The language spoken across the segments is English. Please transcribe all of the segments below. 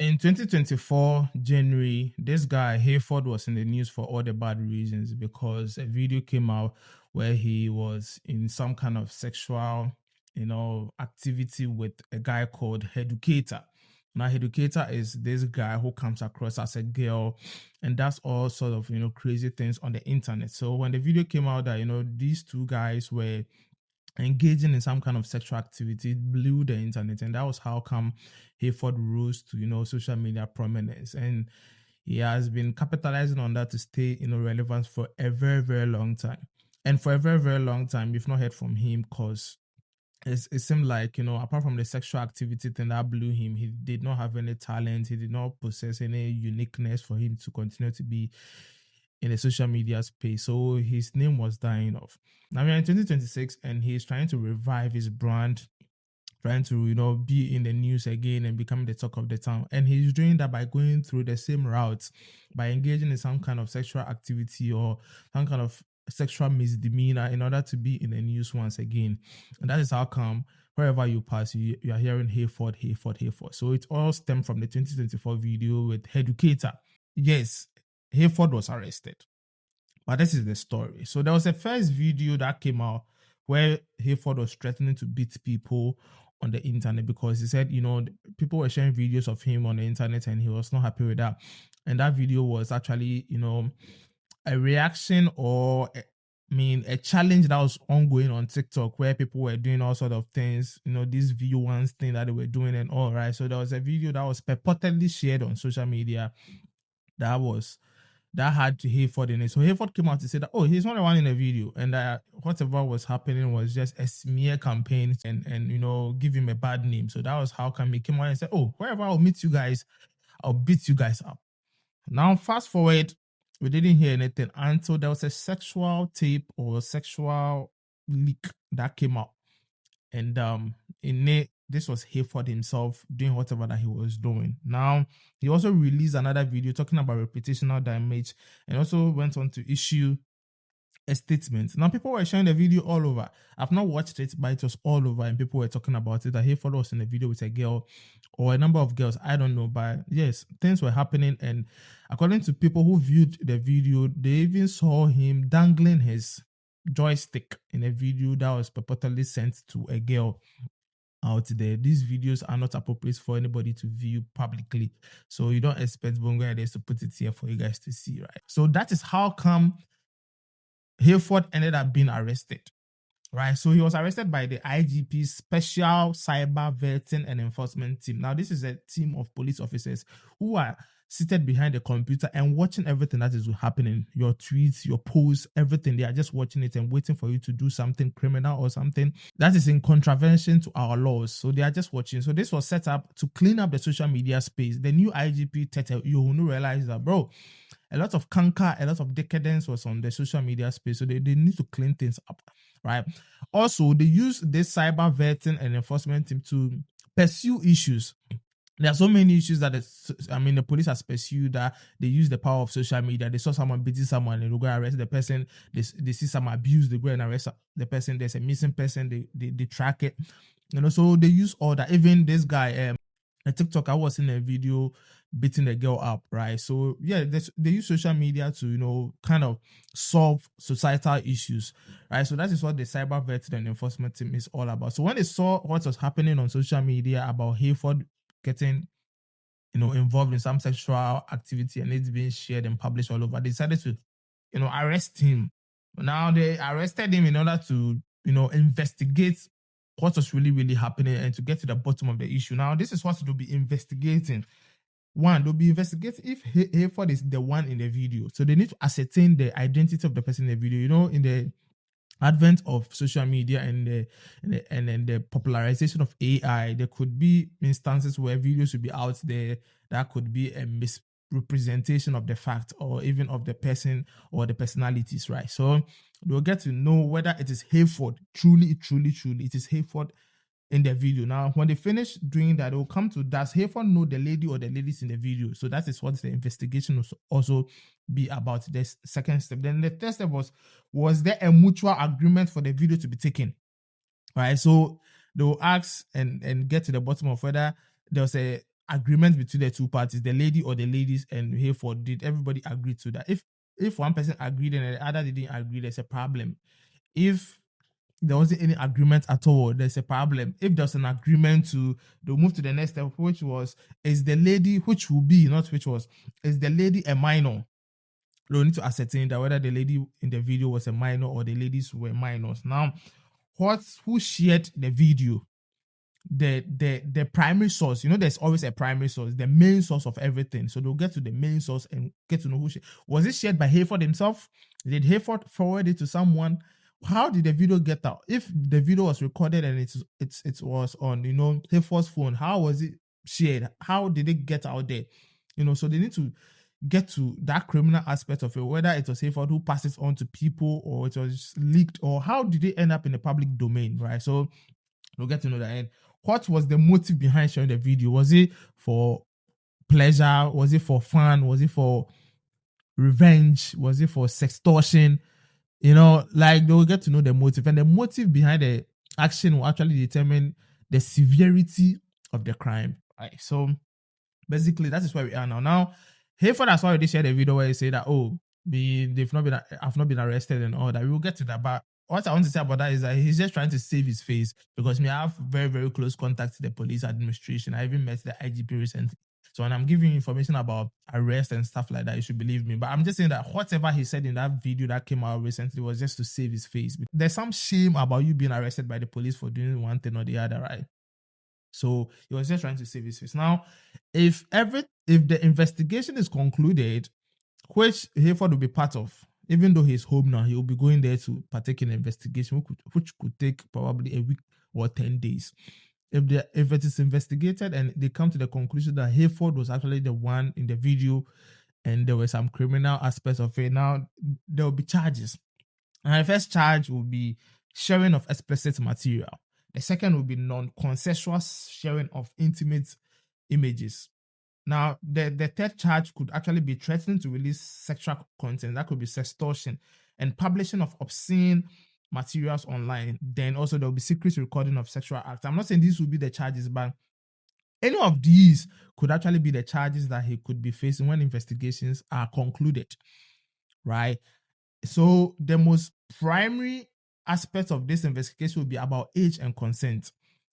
In 2024 January, this guy Hayford was in the news for all the bad reasons because a video came out where he was in some kind of sexual, activity with a guy called Educator. Now, Educator is this guy who comes across as a girl and does all sort of crazy things on the internet. So when the video came out that these two guys were engaging in some kind of sexual activity, it blew the internet, and that was how come Hayford rose to social media prominence, and he has been capitalizing on that to stay relevant for a very, very long time. And for a very, very long time we've not heard from him because it seemed like apart from the sexual activity thing that blew him, he did not have any talent, he did not possess any uniqueness for him to continue to be in the social media space. So his name was dying off. Now we're in 2026 and he's trying to revive his brand, trying to be in the news again and become the talk of the town. And he's doing that by going through the same routes, by engaging in some kind of sexual activity or some kind of sexual misdemeanor in order to be in the news once again. And that is how come wherever you pass, you are hearing Hayford, Hayford, Hayford. So it all stemmed from the 2024 video with Educator. Yes, Hayford was arrested. But this is the story. So there was a first video that came out where Hayford was threatening to beat people on the internet because he said, people were sharing videos of him on the internet and he was not happy with that. And that video was actually, a reaction or a challenge that was ongoing on TikTok where people were doing all sort of things, these view ones thing that they were doing and all, right? So there was a video that was purportedly shared on social media that had Hayford in it. So Hayford came out to say that, oh, he's not the one in the video, and that whatever was happening was just a smear campaign and give him a bad name. So that was how come he came out and said, oh, wherever I'll meet you guys, I'll beat you guys up. Now, fast forward, we didn't hear anything until there was a sexual tape or sexual leak that came out. And in it, this was Hayford himself doing whatever that he was doing. Now, he also released another video talking about reputational damage and also went on to issue a statement. Now, people were sharing the video all over. I've not watched it, but it was all over and people were talking about it. That Hayford was in a video with a girl or a number of girls. I don't know, but yes, things were happening. And according to people who viewed the video, they even saw him dangling his joystick in a video that was purportedly sent to a girl out there. These videos are not appropriate for anybody to view publicly, so you don't expect Bongo to put it here for you guys to see, right? So that is how come Hayford ended up being arrested, right? So he was arrested by the IGP Special Cyber Vetting and Enforcement Team. Now, this is a team of police officers who are seated behind the computer and watching everything that is happening, your tweets, your posts, everything. They are just watching it and waiting for you to do something criminal or something that is in contravention to our laws. So they are just watching. So this was set up to clean up the social media space. The new IGP Tete, you will realize that, bro, a lot of canker, a lot of decadence was on the social media space. So they need to clean things up, right? Also, they use this cyber vetting and enforcement team to pursue issues. There are so many issues that the police has pursued that they use the power of social media. They saw someone beating someone and they go arrest the person. They see some abuse, they go and arrest the person. There's a missing person, they track it. So they use all that. Even this guy, a TikToker was in a video beating the girl up, right? So yeah, they use social media to kind of solve societal issues, right? So that is what the cyber vetting and enforcement team is all about. So when they saw what was happening on social media about Hayford getting involved in some sexual activity and it's being shared and published all over, they decided to arrest him. Now they arrested him in order to investigate what was really, really happening and to get to the bottom of the issue. Now, this is what they'll be investigating. One, they'll be investigating if Hayford is the one in the video. So they need to ascertain the identity of the person in the video. In the advent of social media and the popularization of AI, there could be instances where videos will be out there that could be a misrepresentation of the fact or even of the person or the personalities, right? So they'll get to know whether it is Hayford, truly it is Hayford in the video. Now, when they finish doing that, they'll come to, does Hayford know the lady or the ladies in the video? So that is what the investigation will also be about. The second step. Then the third step was there a mutual agreement for the video to be taken? Right. So they'll ask and get to the bottom of whether there was a agreement between the two parties, the lady or the ladies and Hayford, did everybody agree to that? If one person agreed and the other didn't agree, there's a problem. If there wasn't any agreement at all, there's a problem. If there's an agreement to they'll move to the next step, which was is the lady, which will be not which was, is the lady a minor? They'll need to ascertain that whether the lady in the video was a minor or the ladies were minors. Now, who shared the video? The primary source. There's always a primary source, the main source of everything. So they'll get to the main source and get to know who was it shared by Hayford himself? Did Hayford forward it to someone? How did the video get out? If the video was recorded and it was on Hayford's phone, how was it shared? How did it get out there? So they need to get to that criminal aspect of it, whether it was Hayford who passed it on to people or it was leaked, or how did it end up in the public domain, right? So we'll get to know that. And what was the motive behind sharing the video? Was it for pleasure? Was it for fun? Was it for revenge? Was it for sextortion? Like they'll get to know the motive, and the motive behind the action will actually determine the severity of the crime. Right. So basically, that is where we are now. Now, Hayford has already shared a video where he said that I've not been arrested and all that. We will get to that, but what I want to say about that is that he's just trying to save his face, because I have very, very close contact to the police administration. I even met the IGP recently. So when I'm giving you information about arrest and stuff like that, you should believe me. But I'm just saying that whatever he said in that video that came out recently was just to save his face. There's some shame about you being arrested by the police for doing one thing or the other, right? So he was just trying to save his face. Now, if the investigation is concluded, which Hayford will be part of, even though he's home now, he will be going there to partake in an investigation, which could take probably a week or 10 days. If it is investigated and they come to the conclusion that Hayford was actually the one in the video and there were some criminal aspects of it, now there will be charges. And the first charge will be sharing of explicit material. The second will be non-consensual sharing of intimate images. Now, the third charge could actually be threatening to release sexual content. That could be sextortion and publishing of obscene materials online. Then also there will be secret recording of sexual acts. I'm not saying these will be the charges, but any of these could actually be the charges that he could be facing when investigations are concluded, right? So the most primary aspect of this investigation will be about age and consent,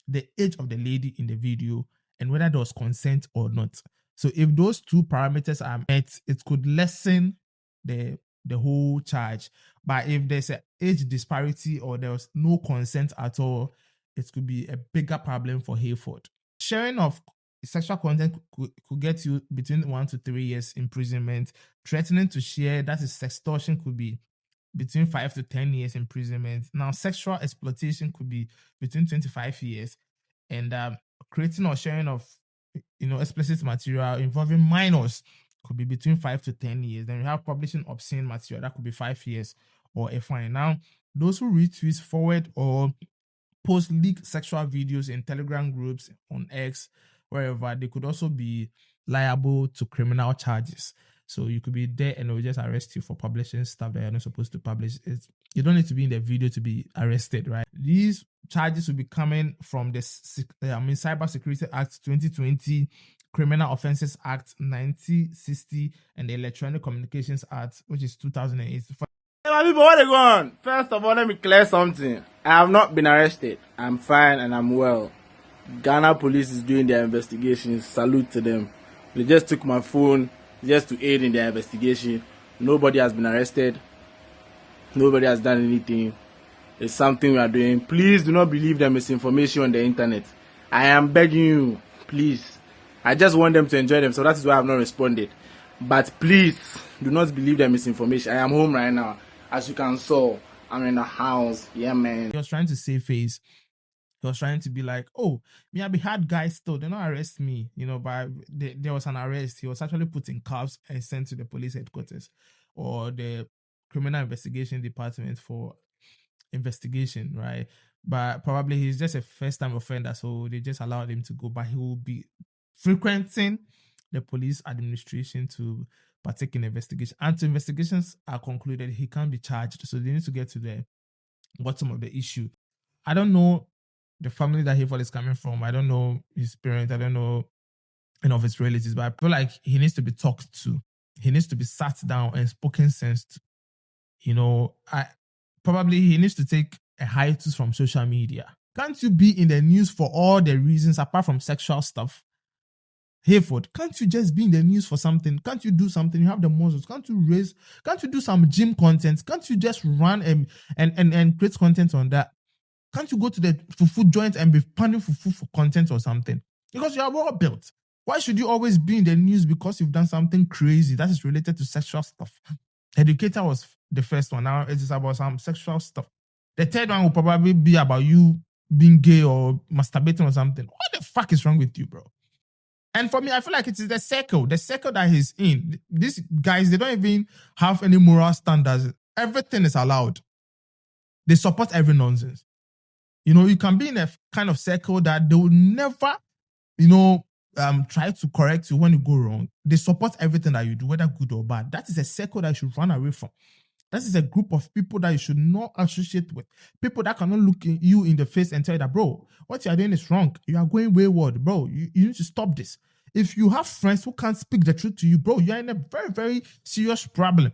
the age of the lady in the video, and whether there was consent or not. So if those two parameters are met, it could lessen the whole charge. But if there's an age disparity or there was no consent at all, it could be a bigger problem for Hayford. Sharing of sexual content could get you between 1 to 3 years imprisonment. Threatening to share, that is sextortion, could be between 5 to 10 years imprisonment. Now, sexual exploitation could be between 25 years. And creating or sharing of explicit material involving minors could be between 5 to 10 years. Then we have publishing obscene material, that could be 5 years or a fine. Now, those who retweet, forward, or post leaked sexual videos in Telegram groups, on X, wherever, they could also be liable to criminal charges. So you could be there and they'll just arrest you for publishing stuff that you're not supposed to publish. You don't need to be in the video to be arrested, right? These charges will be coming from the Cybersecurity Act 2020, Criminal Offences Act 1960, and the Electronic Communications Act, which is 2008. Hey, my people, what are going on? First of all, let me clear something. I have not been arrested. I'm fine and I'm well. Ghana police is doing their investigations. Salute to them. They just took my phone just to aid in their investigation. Nobody has been arrested. Nobody has done anything. It's something we are doing. Please do not believe the misinformation on the internet. I am begging you, please. I just want them to enjoy them, so that is why I have not responded. But please, do not believe the misinformation. I am home right now. As you can saw, I'm in the house. Yeah, man. He was trying to save face. He was trying to be like, oh, me, I be hard guy still. They not arrest me, but there was an arrest. He was actually put in cuffs and sent to the police headquarters or the criminal investigation department for investigation, right? But probably he's just a first-time offender, so they just allowed him to go. But he will be frequenting the police administration to partake in investigation. Until investigations are concluded, he can't be charged. So they need to get to the bottom of the issue. I don't know the family that Hayford is coming from. I don't know his parents. I don't know and of his relatives, but I feel like he needs to be talked to. He needs to be sat down and spoken sense to. You know, probably he needs to take a hiatus from social media. Can't you be in the news for all the reasons apart from sexual stuff? Hayford, can't you just be in the news for something? Can't you do something? You have the muscles. Can't you do some gym content? Can't you just run and create content on that? Can't you go to the fufu joint and be panning fufu for content or something? Because you are well built. Why should you always be in the news because you've done something crazy that is related to sexual stuff? Educator was the first one. Now it is about some sexual stuff. The third one will probably be about you being gay or masturbating or something. What the fuck is wrong with you, bro? And for me, I feel like it is the circle that he's in. These guys, they don't even have any moral standards. Everything is allowed. They support every nonsense. You know, you can be in a kind of circle that they will never, try to correct you when you go wrong. They support everything that you do, whether good or bad. That is a circle that you should run away from. That is a group of people that you should not associate with. People that cannot look you in the face and tell you that, bro, what you are doing is wrong. You are going wayward, bro. You need to stop this. If you have friends who can't speak the truth to you, bro, you are in a very, very serious problem.